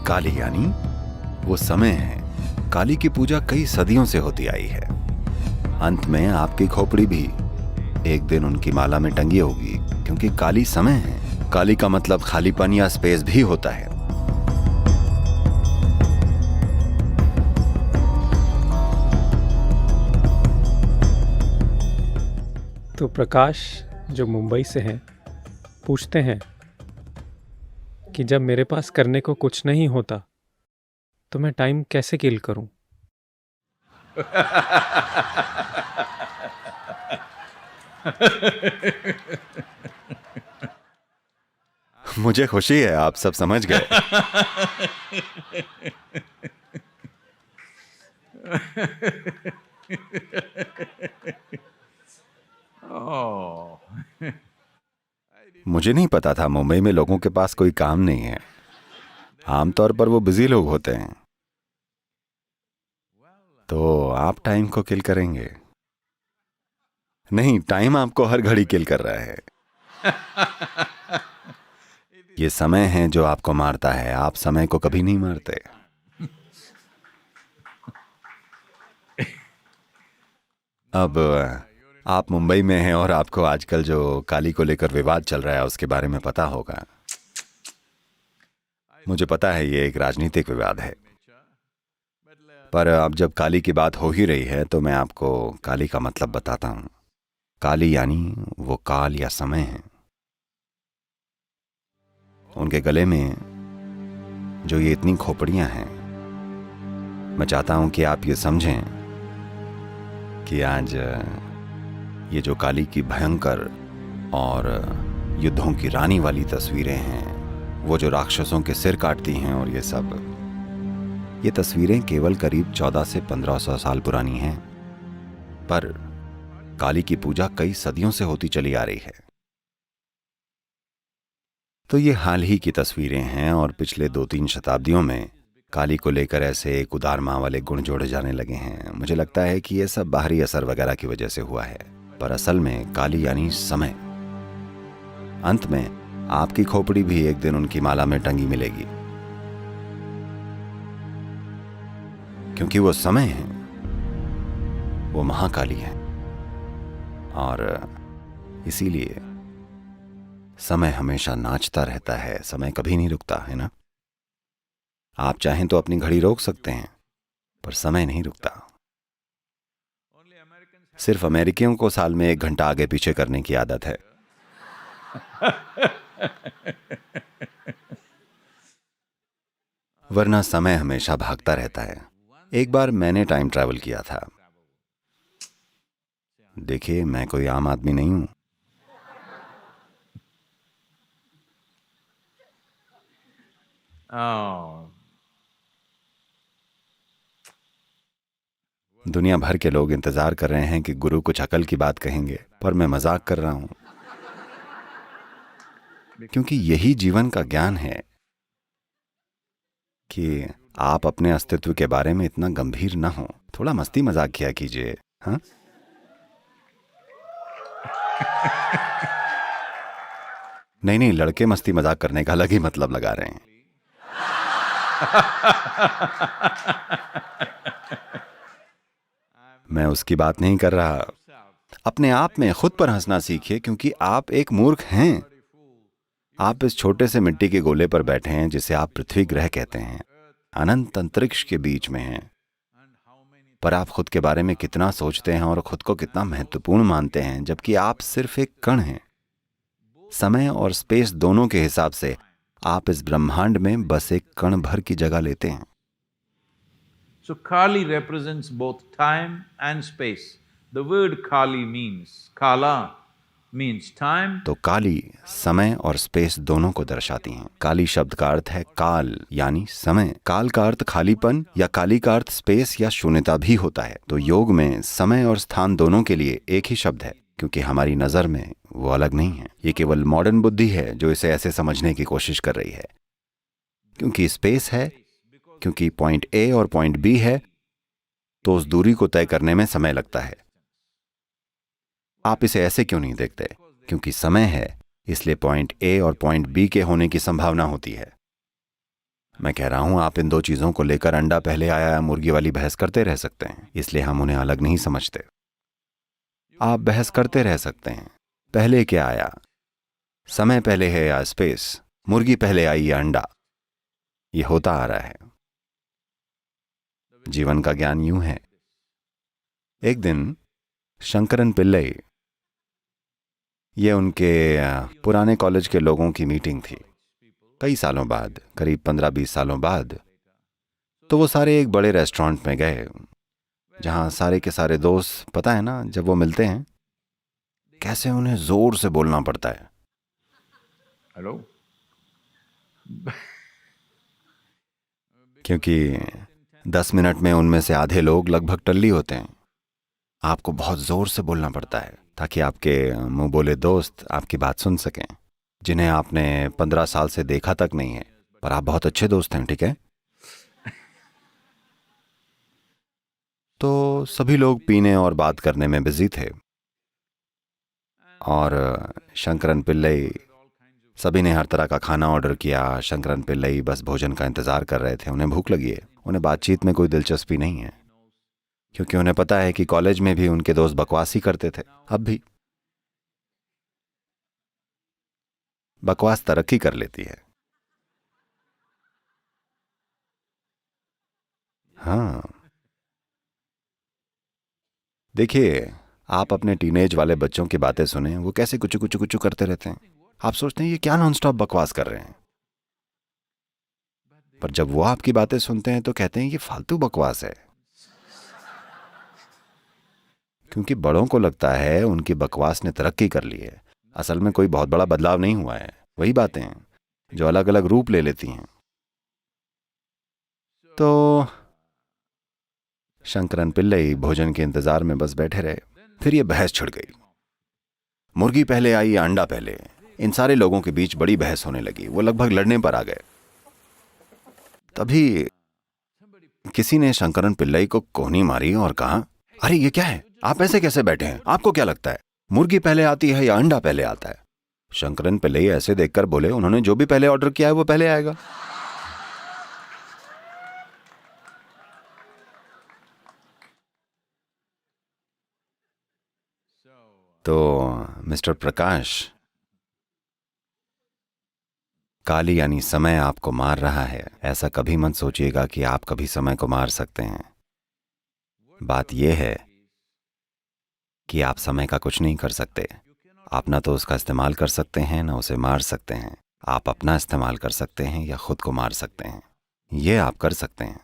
काली यानी वो समय है। काली की पूजा कई सदियों से होती आई है। अंत में आपकी खोपड़ी भी एक दिन उनकी माला में टंगी होगी, क्योंकि काली समय है। काली का मतलब खालीपन या स्पेस भी होता है। तो प्रकाश जो मुंबई से हैं पूछते हैं कि जब मेरे पास करने को कुछ नहीं होता तो मैं टाइम कैसे किल करूं? मुझे खुशी है आप सब समझ गए। मुझे नहीं पता था मुंबई में लोगों के पास कोई काम नहीं है। आमतौर पर वो बिजी लोग होते हैं। तो आप टाइम को किल करेंगे? नहीं, टाइम आपको हर घड़ी किल कर रहा है। ये समय है जो आपको मारता है, आप समय को कभी नहीं मारते। अब आप मुंबई में हैं और आपको आजकल जो काली को लेकर विवाद चल रहा है उसके बारे में पता होगा। मुझे पता है ये एक राजनीतिक विवाद है, पर अब जब काली की बात हो ही रही है तो मैं आपको काली का मतलब बताता हूं। काली यानी वो काल या समय है। उनके गले में जो ये इतनी खोपड़ियां हैं, मैं चाहता हूं कि आप ये समझें कि आज ये जो काली की भयंकर और युद्धों की रानी वाली तस्वीरें हैं, वो जो राक्षसों के सिर काटती हैं और ये सब, ये तस्वीरें केवल करीब 1400 से 1500 साल पुरानी हैं, पर काली की पूजा कई सदियों से होती चली आ रही है। तो ये हाल ही की तस्वीरें हैं और पिछले 2-3 शताब्दियों में काली को लेकर ऐसे एक उदार माँ वाले गुण जोड़े जाने लगे हैं। मुझे लगता है कि ये सब बाहरी असर वगैरह की वजह से हुआ है, पर असल में काली यानी समय। अंत में आपकी खोपड़ी भी एक दिन उनकी माला में टंगी मिलेगी, क्योंकि वो समय है, वो महाकाली है। और इसीलिए समय हमेशा नाचता रहता है, समय कभी नहीं रुकता, है ना? आप चाहें तो अपनी घड़ी रोक सकते हैं, पर समय नहीं रुकता। सिर्फ अमेरिकियों को साल में 1 घंटा आगे पीछे करने की आदत है। वरना समय हमेशा भागता रहता है। एक बार मैंने टाइम ट्रैवल किया था। देखिए, मैं कोई आम आदमी नहीं हूं। दुनिया भर के लोग इंतजार कर रहे हैं कि गुरु कुछ अकल की बात कहेंगे, पर मैं मजाक कर रहा हूं, क्योंकि यही जीवन का ज्ञान है कि आप अपने अस्तित्व के बारे में इतना गंभीर न हो। थोड़ा मस्ती मजाक किया कीजिए, हाँ? नहीं नहीं, लड़के मस्ती मजाक करने का अलग ही मतलब लगा रहे हैं। मैं उसकी बात नहीं कर रहा। अपने आप में खुद पर हंसना सीखिए, क्योंकि आप एक मूर्ख हैं। आप इस छोटे से मिट्टी के गोले पर बैठे हैं जिसे आप पृथ्वी ग्रह कहते हैं, अनंत अंतरिक्ष के बीच में हैं। पर आप खुद के बारे में कितना सोचते हैं और खुद को कितना महत्वपूर्ण मानते हैं, जबकि आप सिर्फ एक कण हैं। समय और स्पेस दोनों के हिसाब से आप इस ब्रह्मांड में बस एक कण भर की जगह लेते हैं। So Kali represents both time and space. The word Kali means, Kala means time. तो काली समय और स्पेस दोनों को दर्शाती हैं। काली शब्द का अर्थ है काल यानी समय। काल का अर्थ खालीपन या काली का अर्थ स्पेस या शून्यता भी होता है। तो योग में समय और स्थान दोनों के लिए एक ही शब्द है, क्योंकि हमारी नजर में वो अलग नहीं है। ये केवल मॉडर्न बुद्धि है जो इसे ऐसे समझने की कोशिश कर रही है। क्योंकि स्पेस है, क्योंकि पॉइंट ए और पॉइंट बी है, तो उस दूरी को तय करने में समय लगता है। आप इसे ऐसे क्यों नहीं देखते? क्योंकि समय है, इसलिए पॉइंट ए और पॉइंट बी के होने की संभावना होती है। मैं कह रहा हूं आप इन दो चीजों को लेकर अंडा पहले आया या मुर्गी वाली बहस करते रह सकते हैं, इसलिए हम उन्हें अलग नहीं समझते। आप बहस करते रह सकते हैं, पहले क्या आया, समय पहले है या स्पेस, मुर्गी पहले आई या अंडा। ये होता आ रहा है। जीवन का ज्ञान यूं है। एक दिन शंकरन पिल्लई, ये उनके पुराने कॉलेज के लोगों की मीटिंग थी, कई सालों बाद, करीब 15-20 सालों बाद। तो वो सारे एक बड़े रेस्टोरेंट में गए, जहां सारे के सारे दोस्त, पता है ना, जब वो मिलते हैं कैसे उन्हें जोर से बोलना पड़ता है। Hello? क्योंकि 10 मिनट में उनमें से आधे लोग लगभग टल्ली होते हैं। आपको बहुत जोर से बोलना पड़ता है ताकि आपके मुंह बोले दोस्त आपकी बात सुन सकें, जिन्हें आपने 15 साल से देखा तक नहीं है, पर आप बहुत अच्छे दोस्त हैं, ठीक है। तो सभी लोग पीने और बात करने में बिजी थे, और शंकरन पिल्लई, सभी ने हर तरह का खाना ऑर्डर किया। शंकरन पिल्लई बस भोजन का इंतजार कर रहे थे। उन्हें भूख लगी है, उन्हें बातचीत में कोई दिलचस्पी नहीं है, क्योंकि उन्हें पता है कि कॉलेज में भी उनके दोस्त बकवास ही करते थे। अब भी बकवास तरक्की कर लेती है। हाँ, देखिए, आप अपने टीनेज वाले बच्चों की बातें सुने, वो कैसे कुचू कुचू कुचू करते रहते हैं। आप सोचते हैं ये क्या नॉनस्टॉप बकवास कर रहे हैं, पर जब वो आपकी बातें सुनते हैं तो कहते हैं ये फालतू बकवास है। क्योंकि बड़ों को लगता है उनकी बकवास ने तरक्की कर ली है। असल में कोई बहुत बड़ा बदलाव नहीं हुआ है, वही बातें हैं जो अलग अलग रूप ले लेती हैं। तो शंकरन पिल्लई भोजन के इंतजार में बस बैठे रहे। फिर ये बहस छिड़ गई, मुर्गी पहले आई या अंडा पहले। इन सारे लोगों के बीच बड़ी बहस होने लगी, वो लगभग लड़ने पर आ गए। तभी किसी ने शंकरन पिल्लई को कोहनी मारी और कहा, अरे ये क्या है, आप ऐसे कैसे बैठे हैं, आपको क्या लगता है मुर्गी पहले आती है या अंडा पहले आता है। शंकरन पिल्लई ऐसे देखकर बोले, उन्होंने जो भी पहले ऑर्डर किया है वो पहले आएगा। तो मिस्टर प्रकाश, काली यानी समय आपको मार रहा है, ऐसा कभी मत सोचिएगा कि आप कभी समय को मार सकते हैं। बात यह है कि आप समय का कुछ नहीं कर सकते। आप ना तो उसका इस्तेमाल कर सकते हैं, ना उसे मार सकते हैं। आप अपना इस्तेमाल कर सकते हैं या खुद को मार सकते हैं, ये आप कर सकते हैं।